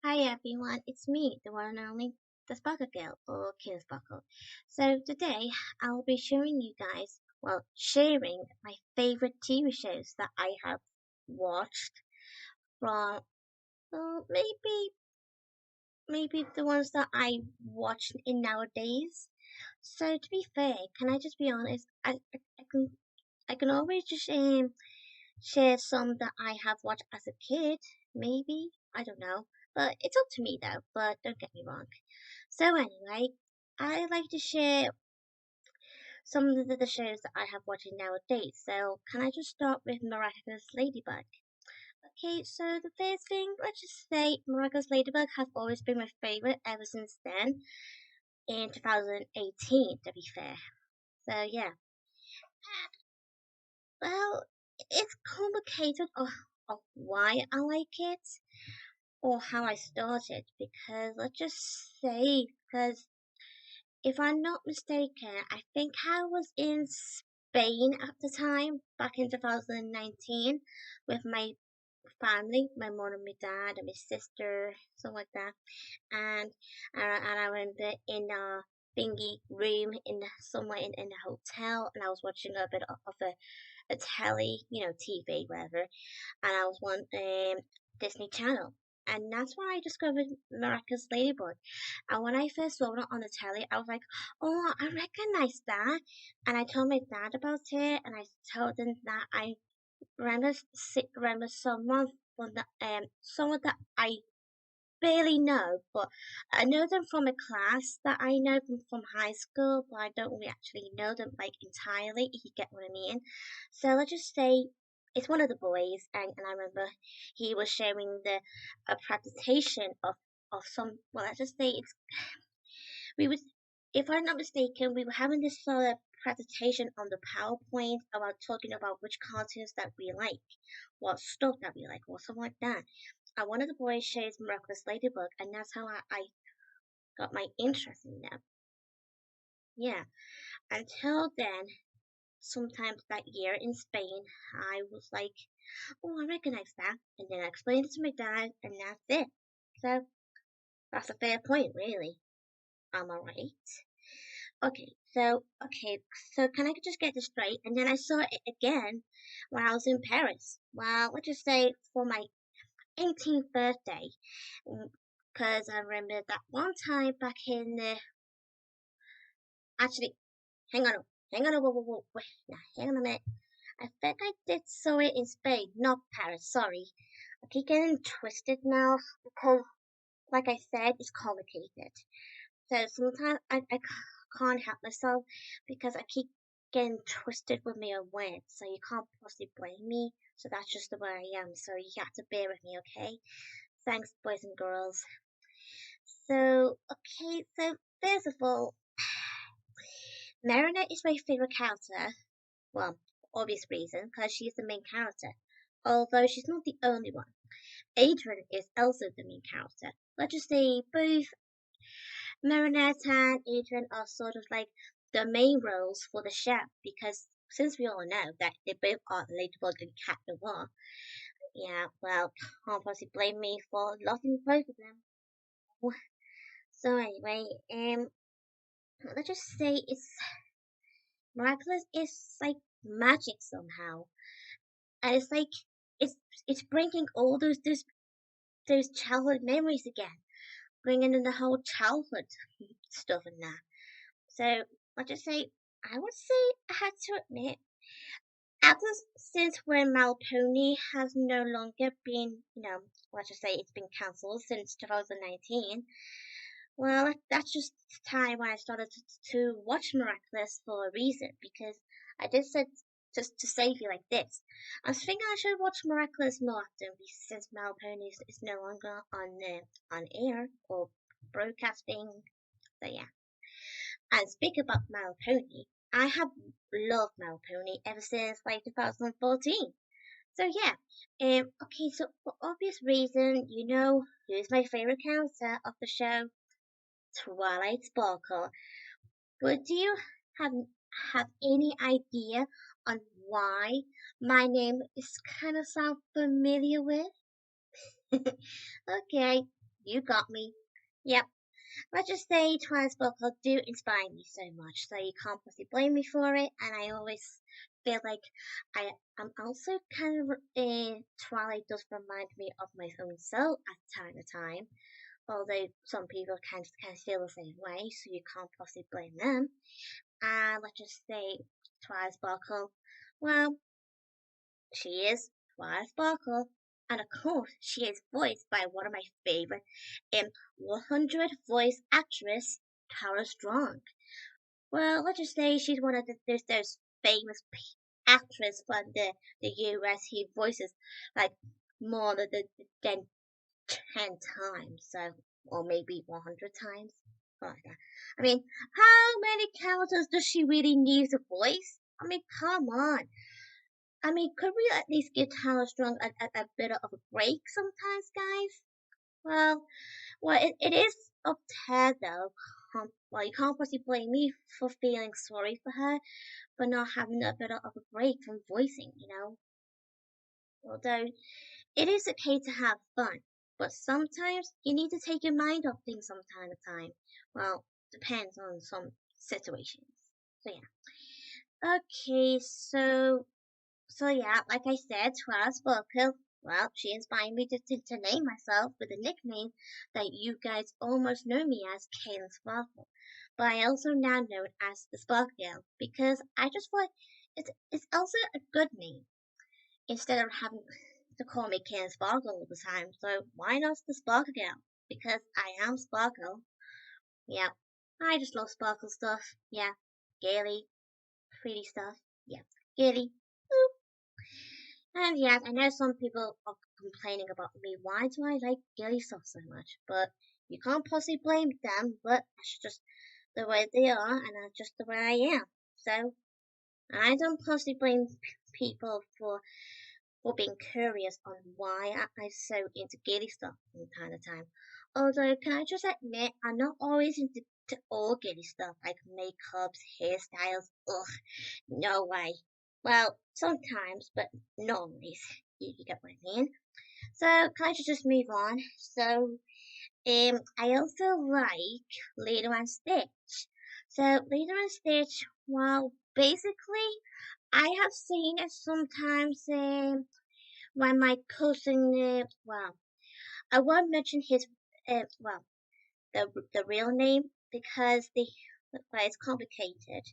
Hi everyone, it's me, the one and only the Sparkle Girl or Kid Sparkle. So today I'll be showing you guys, sharing my favorite TV shows that I have watched from maybe the ones that I watch in nowadays. So to be fair, can I just be honest? I can always just share some that I have watched as a kid, maybe. I don't know. But it's up to me though, but don't get me wrong. So anyway, I like to share some of the shows that I have watching nowadays. So can I just start with Miraculous Ladybug? Okay, so the first thing, let's just say Miraculous Ladybug has always been my favorite ever since then, in 2018 to be fair. So yeah, well, it's complicated of why I like it or how I started because let's just say because if I'm not mistaken, I think I was in Spain at the time, back in 2019, with my family, my mom and my dad and my sister, something like that. And I went in a thingy room in somewhere in a hotel, and I was watching a bit of a telly, TV, whatever, and I was on Disney Channel. And that's when I discovered Miraculous Ladybug. And when I first saw it on the telly, I was like, "Oh, I recognize that." And I told my dad about it, and I told him that I remember someone that I barely know, but I know them from a class that I know them from high school, but I don't really actually know them like entirely, if you get what I mean. So let's just say it's one of the boys, and I remember he was sharing the a presentation of some. Well, let's just say we was if I'm not mistaken, we were having this sort of presentation on the PowerPoint about talking about which cartoons that we like, what stuff that we like, or something like that. And one of the boys shares Miraculous Ladybug, and that's how I got my interest in them. Yeah, until then, sometimes that year in Spain, I was like, oh, I recognize that. And then I explained it to my dad, and that's it. So that's a fair point, really. Am I right? Okay, so can I just get this straight? And then I saw it again when I was in Paris. Well, let's just say for my 18th birthday, because I remember that one time back in the actually, hang on, wait, now, hang on a minute. I think I did saw it in Spain, not Paris. Sorry, I keep getting twisted now because, like I said, it's complicated. So sometimes I can't help myself because I keep getting twisted with my own words. So you can't possibly blame me. So that's just the way I am. So you have to bear with me, okay? Thanks, boys and girls. So first of all, Marina is my favorite character. Well, for obvious reason, because she's the main character. Although she's not the only one. Adrian is also the main character. Let's just say both Marinette and Adrian are sort of like the main roles for the show because since we all know that they both are Ladybug and Cat Noir, yeah, well, can't possibly blame me for loving both of them. So anyway, let's just say it's miraculous. It's like magic somehow, and it's like it's it's bringing all those childhood memories again, bringing in the whole childhood stuff and that. So let's just say I would say I had to admit, ever since when Malpony has no longer been, let's just say it's been cancelled since 2019. Well, that's just the time when I started to watch Miraculous for a reason because I just said just to save you like this. I was thinking I should watch Miraculous more often since Malpony is no longer on air or broadcasting. So yeah. And speak about Malpony, I have loved Malpony ever since like 2014. So yeah, okay, so for obvious reason, you know who's my favorite character of the show, Twilight Sparkle. But do you have have any idea on why my name is kind of sound familiar with? Okay, you got me. Yep. Let's just say Twilight Sparkle do inspire me so much, so you can't possibly blame me for it. And I always feel like I'm also kind of Twilight does remind me of my own self at time to time. Although some people can feel the same way, so you can't possibly blame them. And let's just say Twilight Sparkle. Well, she is Twilight Sparkle. And of course, she is voiced by one of my favorite 100 voice actress, Tara Strong. Well, let's just say she's one of those famous actresses from the US who voices like more than 10 times, so, or maybe 100 times. Like that. I mean, how many characters does she really need to voice? I mean, come on. I mean, could we at least give Tara Strong a bit of a break sometimes, guys? Well, it is up to her though. Well, you can't possibly blame me for feeling sorry for her for not having a bit of a break from voicing, you know? Although it is okay to have fun, but sometimes you need to take your mind off things from time to time. Well, depends on some situations. So yeah. Okay, so yeah, like I said, Tara Sparkle. Well, she inspired me to name myself with a nickname that you guys almost know me as Kaylin Sparkle. But I also now known as the Sparkle Girl because I just thought it's also a good name instead of having to call me Kaylin Sparkle all the time. So why not the Sparkle Girl? Because I am Sparkle. Yeah, I just love sparkle stuff. Yeah, gaily, pretty stuff. Yeah, gaily. And yes, I know some people are complaining about me. Why do I like girly stuff so much? But you can't possibly blame them, but that's just the way they are, and that's just the way I am. So I don't possibly blame people for being curious on why I'm so into girly stuff from time to time. Although, can I just admit, I'm not always into all girly stuff like makeups, hairstyles. Ugh, no way. Well, sometimes, but not always. You get what I mean? So, can I just move on? So, I also like Lilo and Stitch. So, Lilo and Stitch, well, basically, I have seen it sometimes when my cousin, well, I won't mention his, well, the real name because well, it's complicated.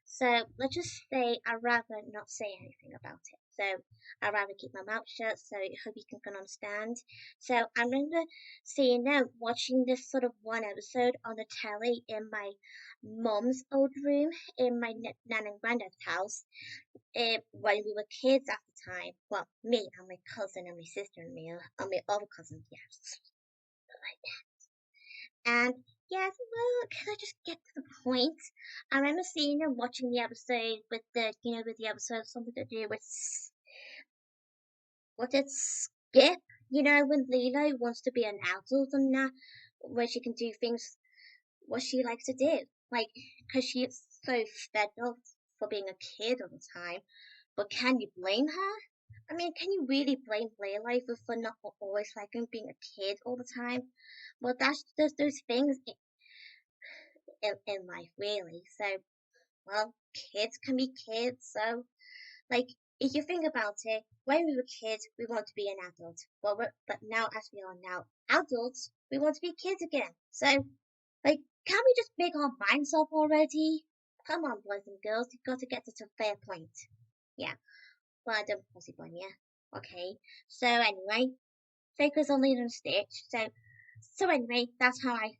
So let's just say I'd rather not say anything about it. So I'd rather keep my mouth shut. So I hope you can understand. So I remember seeing them watching this sort of one episode on the telly in my mum's old room in my nan and granddad's house. When we were kids at the time. Well, me and my cousin and my sister and me and my other cousin. Yes, and yes, well, can I just get to the point? I remember seeing and watching the episode with with the episode something to do with what it Skip. You know, when Lilo wants to be an adult and that, where she can do things what she likes to do, like because she's so fed up for being a kid all the time. But can you blame her? I mean, can you really blame Lilo for not always liking being a kid all the time? Well, that's just those things in life, really. So, well, kids can be kids. So, like, if you think about it, when we were kids, we want to be an adult. But now, as we are now adults, we want to be kids again. So, like, can't we just make our minds up already? Come on, boys and girls, you've got to get to a fair point. Yeah, well, I don't possibly blame you. Okay, so anyway, focus on Leader and Stitch. So anyway, that's how I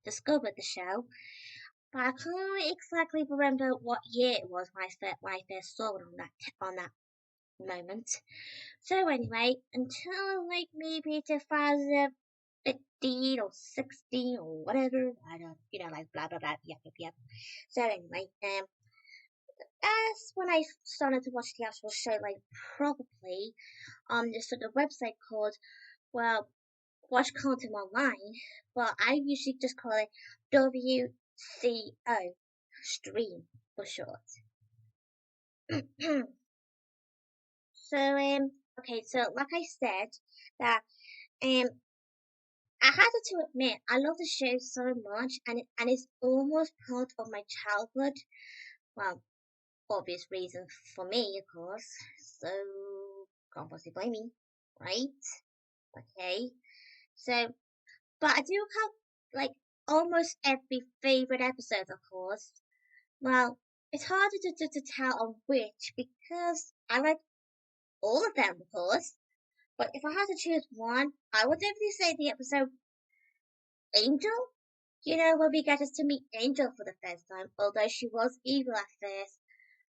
discovered the show. But I can't exactly remember what year it was when I first saw it on that moment. So anyway, until like maybe 2015 or 16 or whatever, I don't, like blah blah blah, yep. So anyway, as when I started to watch the actual show, like probably on this sort of website called, well, watch content online. Well, I usually just call it WCO stream for short. So okay, so like I said that um had to admit, I love the show so much, and it's almost part of my childhood. Well, obvious reason for me, of course. So can't possibly blame me, right? Okay. So, but I do have like almost every favorite episode, of course. Well, it's harder to tell on which because I like all of them, of course. But if I had to choose one, I would definitely say the episode Angel. You know, when we get us to meet Angel for the first time, although she was evil at first.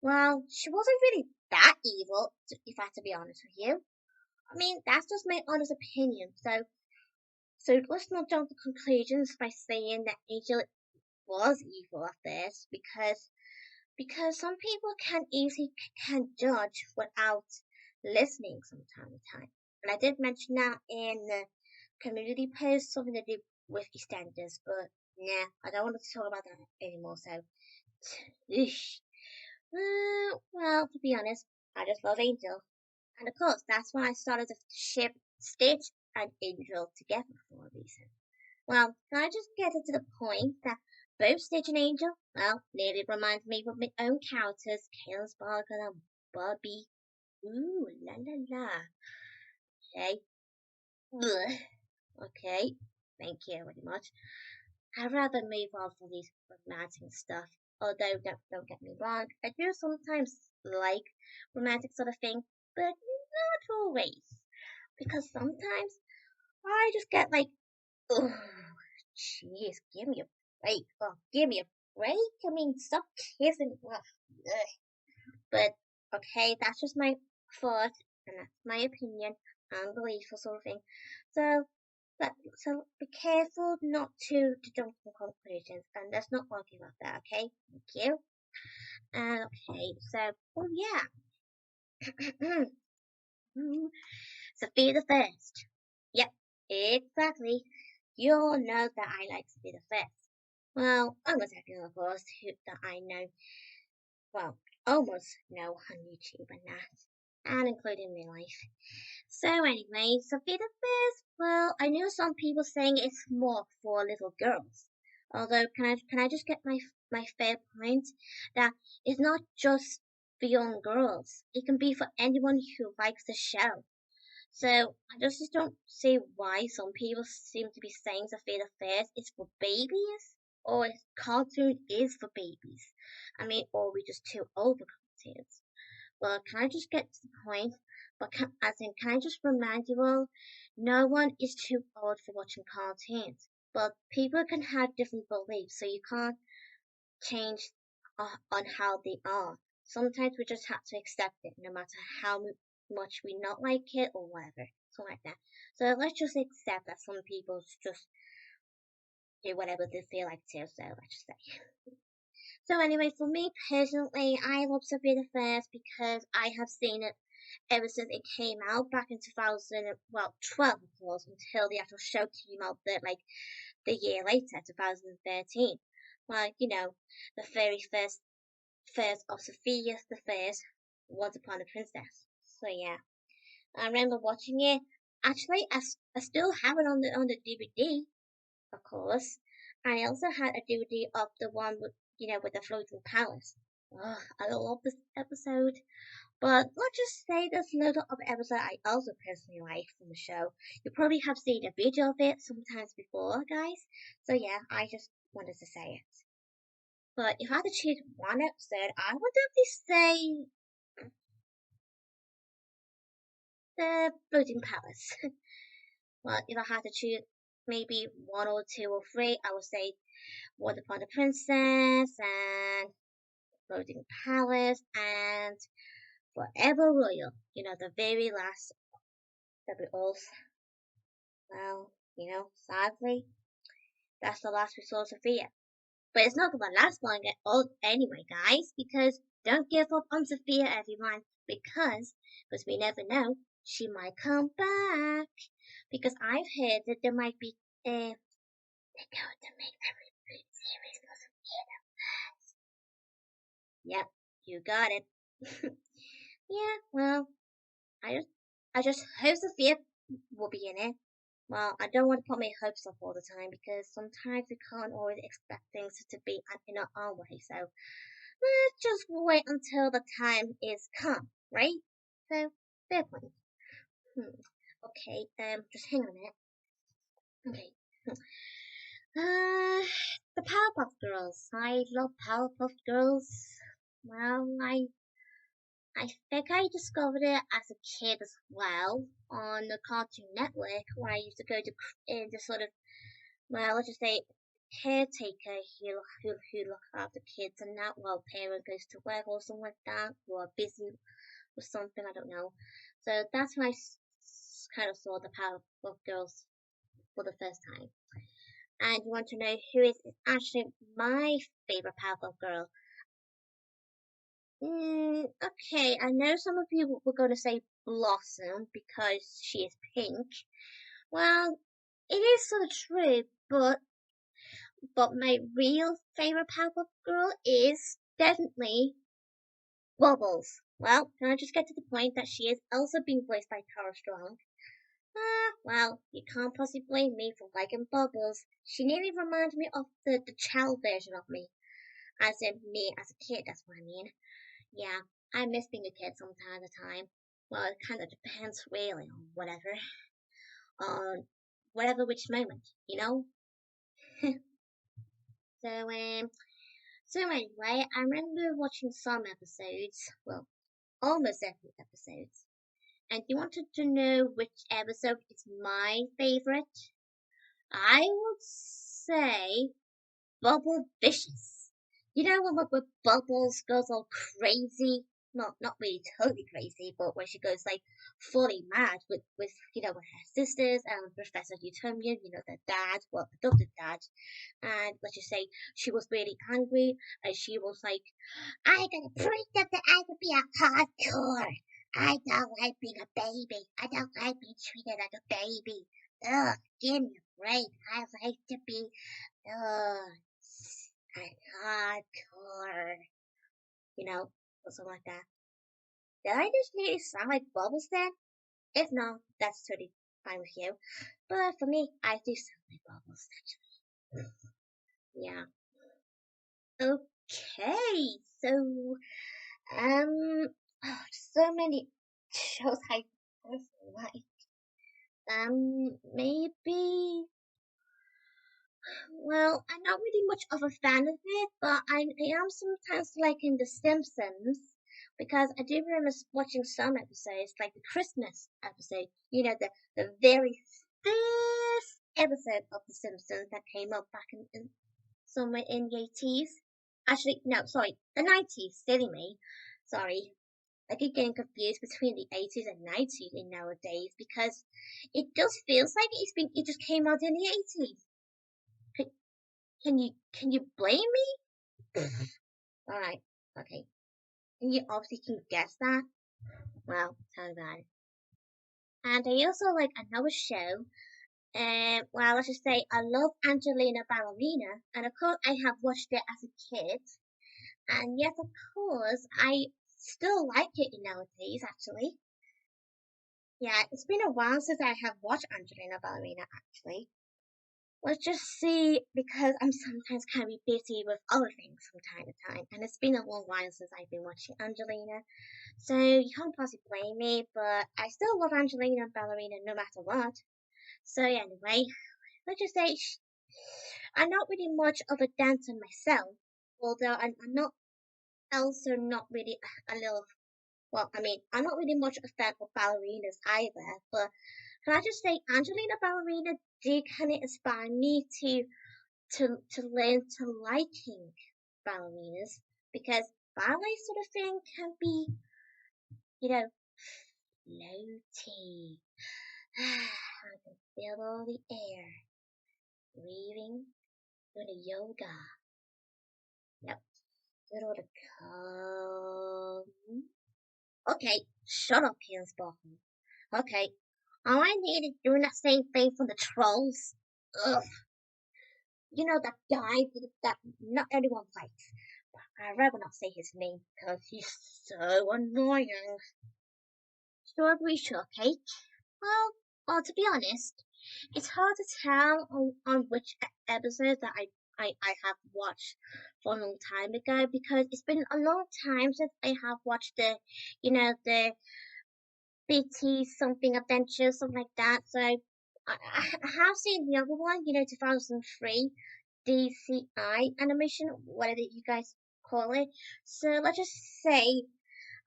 Well, she wasn't really that evil, if I have to be honest with you. I mean, that's just my honest opinion. So let's not jump to conclusions by saying that Angel was evil at first, because some people can judge without listening from time to time. And I did mention that in the community post, something to do with EastEnders, but nah, I don't want to talk about that anymore. So, eesh. Well, to be honest, I just love Angel. And of course, that's when I started to ship Stitch and Angel together for a reason. Well, can I just get it to the point that both Stitch and Angel, well, nearly remind me of my own characters, Kale Sparkle and Bobby. Ooh, la la la. Okay. Ugh. Okay. Thank you very much. I'd rather move on from these romantic stuff. Although, don't get me wrong, I do sometimes like romantic sort of thing, but not always. Because sometimes I just get like, oh, jeez, give me a break. Oh, give me a break. I mean, stop kissing. Ugh. But okay, that's just my thought, and that's my opinion and belief or sort of thing. So, so be careful not to jump to conclusions, and let's not argue about that. Okay, thank you. Okay, so oh yeah, Sophia the First. Yep, exactly. You all know that I like Sophia the First. Well, almost everyone, of course, that I know, well, almost know on YouTube and that, and including real life. So anyway, Sophia the First, well, I know some people saying it's more for little girls. Although, can I just get my fair point that it's not just for young girls. It can be for anyone who likes the show. So I just don't see why some people seem to be saying Sophia the First is for babies, or cartoon is for babies. I mean, or we just too old for cartoons. Well, can I just get to the point? Can I just remind you all, no one is too old for watching cartoons. But people can have different beliefs, so you can't change on how they are. Sometimes we just have to accept it, no matter how much we not like it or whatever, something like that. So let's just accept that some people just do whatever they feel like to. So let's just say. So anyway, for me personally, I love Sophia the First because I have seen it ever since it came out back in 2012, of course, until the actual show came out the year later, 2013. Well, you know, the very first of Sophia the First, Once Upon a Princess. So yeah, I remember watching it. Actually, I still have it on the DVD, of course. And I also had a DVD of the one with the floating palace. Oh, I love this episode. But let's just say there's loads of episodes I also personally like from the show. You probably have seen a video of it sometimes before, guys. So yeah, I just wanted to say it. But if I had to choose one episode, I would definitely say the Floating Palace. Well, if I had to choose maybe one or two or three, I would say Once Upon a Princess and Floating Palace and Forever Royal. You know, the very last that we all, well, sadly, that's the last we saw of Sophia. But it's not gonna last long at all anyway, guys, because don't give up on Sophia, everyone, because we never know, she might come back. Because I've heard that there might be, they're going to make a reboot series for Sophia. Yep, you got it. Yeah, well, I just, I just hope Sophia will be in it. Well, I don't want to put my hopes up all the time because sometimes we can't always expect things to be in our own way. So let's just wait until the time is come, right? So fair point. Hmm. Okay, just hang on a minute. Okay. The Powerpuff Girls. I love Powerpuff Girls. Well, I think I discovered it as a kid as well on the Cartoon Network, where I used to go to in the sort of, well, let's just say caretaker who look after kids and that while parent goes to work or something like that, or busy with something, I don't know. So that's when I kind of saw the Powerpuff Girls for the first time. And you want to know who is actually my favorite Powerpuff Girl? Okay, I know some of you were going to say Blossom because she is pink. Well, it is sort of true, but my real favorite Powerpuff Girl is definitely Bubbles. Well, can I just get to the point that she is also being voiced by Tara Strong? Well, you can't possibly blame me for liking Bubbles. She nearly reminds me of the child version of me. As in me as a kid, that's what I mean. Yeah, I miss being a kid from time to time. Well, it kind of depends really on on whatever which moment, you know? So, so anyway, I remember watching some episodes, well, almost every episode. And you wanted to know which episode is my favorite? I would say Bubble Vicious. You know when Bubbles goes all crazy? Not really totally crazy, but when she goes like fully mad with with her sisters and Professor Utomian, their dad, well adopted dad, and let's just say she was really angry and she was like, I gotta prove them that I can be a hardcore. I don't like being a baby. I don't like being treated like a baby. Ugh, give me a break. I like to be a hardcore. Or something like that. Did I just need to sound like Bubbles then? If not, that's totally fine with you. But for me, I do sound like Bubbles, actually. Yeah. Okay, so so many shows I personally like. Maybe. Well, I'm not really much of a fan of it, but I am sometimes liking The Simpsons because I do remember watching some episodes, like the Christmas episode. The very first episode of The Simpsons that came up back in somewhere in the 80s. Actually, no, sorry, the 90s. Silly me. Sorry. I keep getting confused between the 80s and 90s in nowadays because it just feels like it just came out in the 80s. Can, can you blame me? All right, okay. And you obviously can guess that. Well, tell me about it. And I also like another show. Well, let's just say I love Angelina Ballerina, and of course I have watched it as a kid. And yes, of course, I still like it nowadays, actually. Yeah, it's been a while since I have watched Angelina Ballerina, actually. Let's just see, because I'm sometimes kind of busy with other things from time to time, and it's been a long while since I've been watching Angelina. So you can't possibly blame me, but I still love Angelina Ballerina no matter what. So yeah, anyway, let's just say I'm not really much of a dancer myself, although I'm not also not really a little. Well, I mean, I'm not really much a fan of ballerinas either, but can I just say, Angelina Ballerina did kind of inspire me to learn to liking ballerinas because ballet sort of thing can be, you know, floaty. I can feel all the air breathing through the yoga. Yep, through all the calm. Okay, shut up, Sparkle. Okay, all I need is doing that same thing for the trolls. Ugh. That guy that not anyone likes. But I'd rather not say his name because he's so annoying. Strawberry shortcake? Well, to be honest, It's hard to tell on which episode that I have watched for a long time ago because it's been a long time since I have watched the BT something adventures, something like that. So I have seen the other one, 2003 DCI animation, whatever you guys call it. So let's just say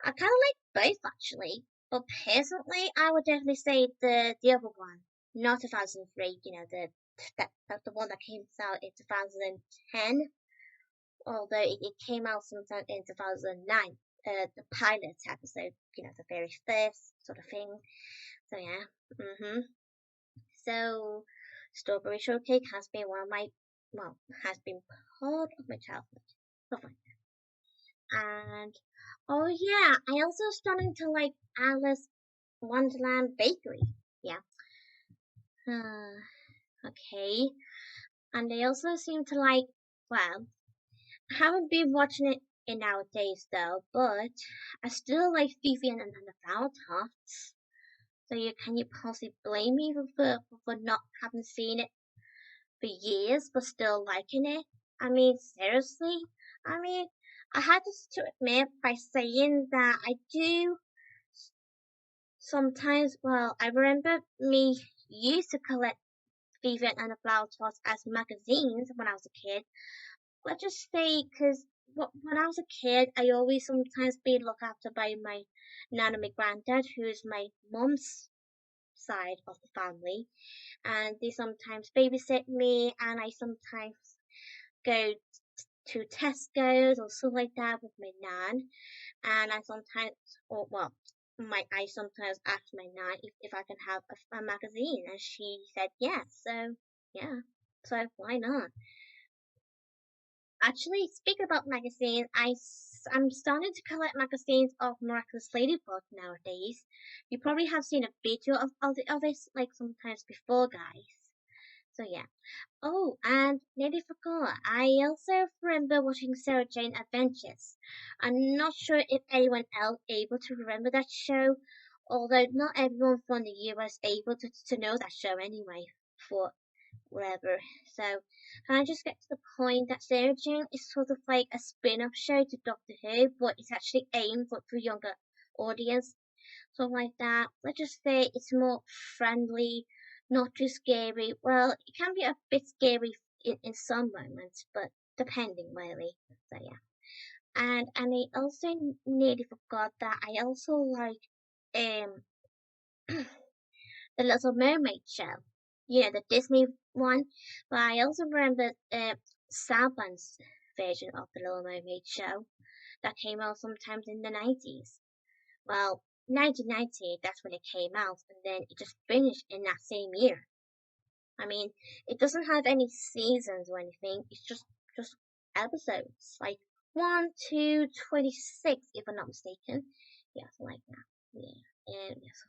I kind of like both actually, but personally, I would definitely say the other one, not 2003. The one that came out in 2010, although it came out sometime in 2009. The pilot episode, the very first sort of thing. So yeah, So Strawberry Shortcake has been has been part of my childhood. Stuff like that. And oh yeah, I also starting to like Alice Wonderland Bakery. Yeah. Uh, okay. And I also seem to like, well, I haven't been watching it in nowadays though, but I still like Fifi and the Flower Tots. So can you possibly blame me for not having seen it for years but still liking it? I mean, seriously? I mean, I had to admit by saying that I do sometimes, well, I remember me used to collect Vivian and the Flower Tots as magazines when I was a kid. Let's just say, because when I was a kid, I always sometimes be looked after by my nan and my granddad, who is my mom's side of the family, and they sometimes babysit me, and I sometimes go to Tesco's or stuff like that with my nan, and I sometimes, or well, I sometimes ask my nan if I can have a magazine, and she said yes. So yeah, so why not? Actually, speaking about magazines, I'm starting to collect magazines of Miraculous Ladybug nowadays. You probably have seen a video of it like sometimes before, guys. So yeah. Oh, and nearly forgot. I also remember watching Sarah Jane Adventures. I'm not sure if anyone else able to remember that show, although not everyone from the US able to know that show anyway. For whatever. So, can I just get to the point that Sarah Jane is sort of like a spin-off show to Doctor Who, but it's actually aimed for younger audience, something like that. Let's just say it's more friendly, not too scary. Well, it can be a bit scary in some moments, but depending really. So yeah. And I also nearly forgot that I also like um the Little Mermaid show. The Disney one. But I also remember Salmans version of the Little Mermaid show that came out sometimes in the 90s. Well, 1990, that's when it came out, and then it just finished in that same year. I mean, it doesn't have any seasons or anything. It's just episodes, like 1 to 26, if I'm not mistaken. Yeah, something like that. Yeah, and yes,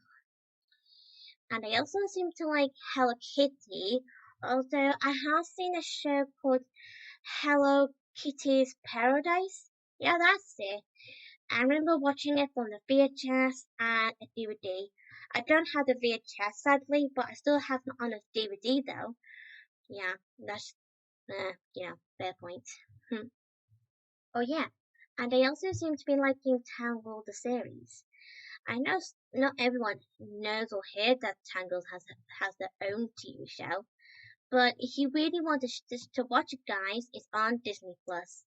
and I also seem to like Hello Kitty, although I have seen a show called Hello Kitty's Paradise. Yeah, that's it. I remember watching it on the VHS and a DVD. I don't have the VHS sadly, but I still have it on a DVD though. Yeah, that's, fair point. Oh yeah, and I also seem to be liking Tangled the series. I know not everyone knows or heard that Tangled has their own TV show, but if you really want to watch it, guys, it's on Disney Plus.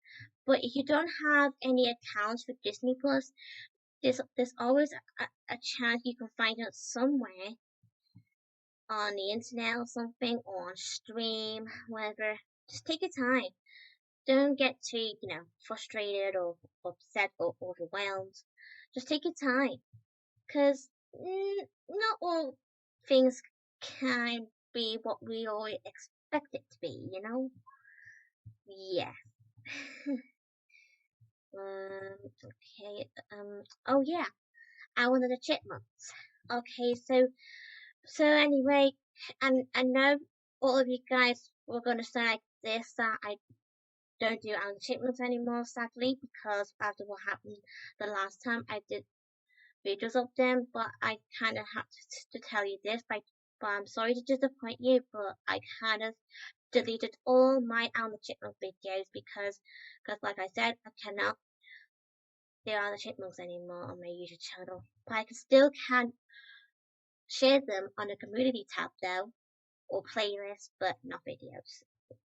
But if you don't have any accounts for Disney Plus, there's always a chance you can find it somewhere on the internet or something, or on stream, whatever. Just take your time. Don't get too, frustrated or upset or overwhelmed. Just take your time. Because not all things can be what we all expect it to be. Yeah. Okay. Oh yeah. I wanted the chipmunks. Okay. So anyway, and I know all of you guys were gonna say like this that I don't do Alan Chipmunks anymore, sadly, because after what happened the last time I did videos of them, but I kind of have to tell you this but I'm sorry to disappoint you, but I kind of deleted all my Alma Chipmunk videos because like I said, I cannot there are the Chipmunks anymore on my YouTube channel. But I can share them on the community tab though, or playlist, but not videos.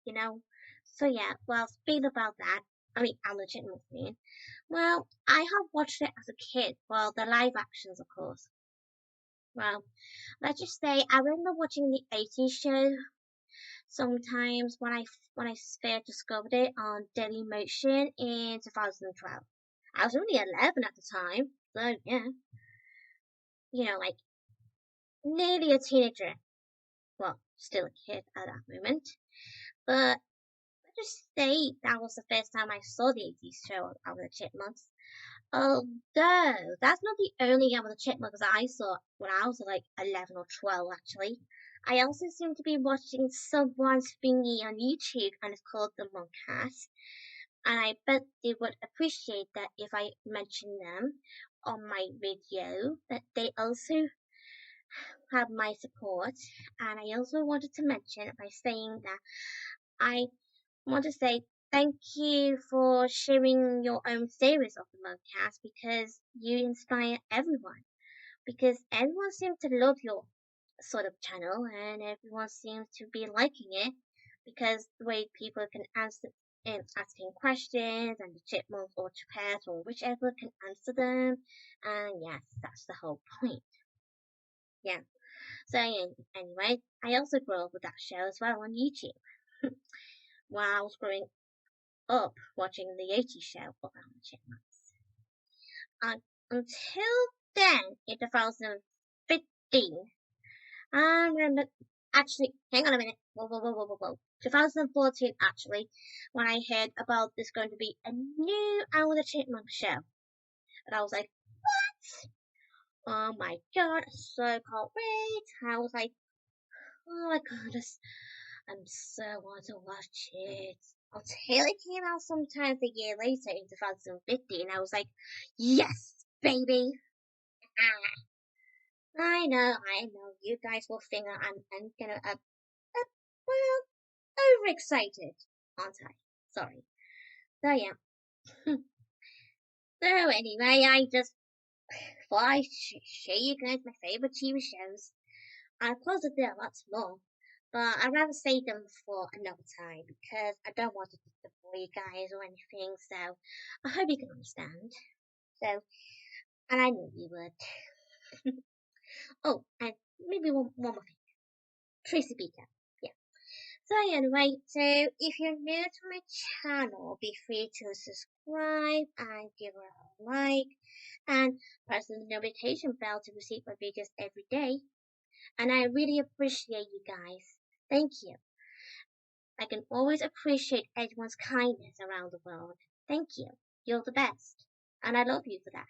You know? So yeah, well speaking about that, I'm the Chipmunks fan. Well, I have watched it as a kid, well the live actions of course. Well, let's just say I remember watching the 80s show sometimes when I first discovered it on Dailymotion in 2012. I was only 11 at the time, so yeah, like nearly a teenager. Well, still a kid at that moment. But let's just say that was the first time I saw the 80s show of the Chipmunks. Although that's not the only of the Chipmunks that I saw when I was like 11 or 12 actually. I also seem to be watching someone's thingy on YouTube and it's called the Moncast. And I bet they would appreciate that if I mention them on my video, that they also have my support. And I also wanted to mention by saying that I want to say thank you for sharing your own series of the Moncast because you inspire everyone. Because everyone seems to love your sort of channel and everyone seems to be liking it because the way people can answer and asking questions and the chipmunks or chipettes or whichever can answer them, and yes, that's the whole point. Yeah. So anyway, I also grew up with that show as well on YouTube while I was growing up watching the 80s show around the chipmunks. Until then, in 2015, I remember, actually, hang on a minute. Whoa. 2014, actually, when I heard about this going to be a new Owl the Chipmunk show. And I was like, what? Oh my god, so can't wait. I was like, oh my god, I'm so want to watch it. Until it came out sometimes a year later in 2015, I was like, yes, baby. I know. You guys will think I'm gonna, well, overexcited, aren't I? Sorry. So yeah. So anyway, I just thought I'd share you guys my favorite TV shows. Of course, there are lots more, but I'd rather save them for another time because I don't want to disappoint you guys or anything. So I hope you can understand. So, and I knew you would. Oh, and maybe one more thing. Tracy Beaker. Yeah. So anyway, so if you're new to my channel, be free to subscribe and give it a like and press the notification bell to receive my videos every day. And I really appreciate you guys. Thank you. I can always appreciate everyone's kindness around the world. Thank you. You're the best. And I love you for that.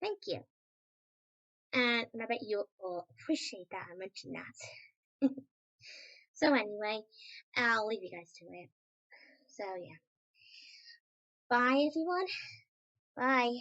Thank you. And I bet you all appreciate that I mentioned that. So anyway, I'll leave you guys to it. So yeah. Bye everyone. Bye.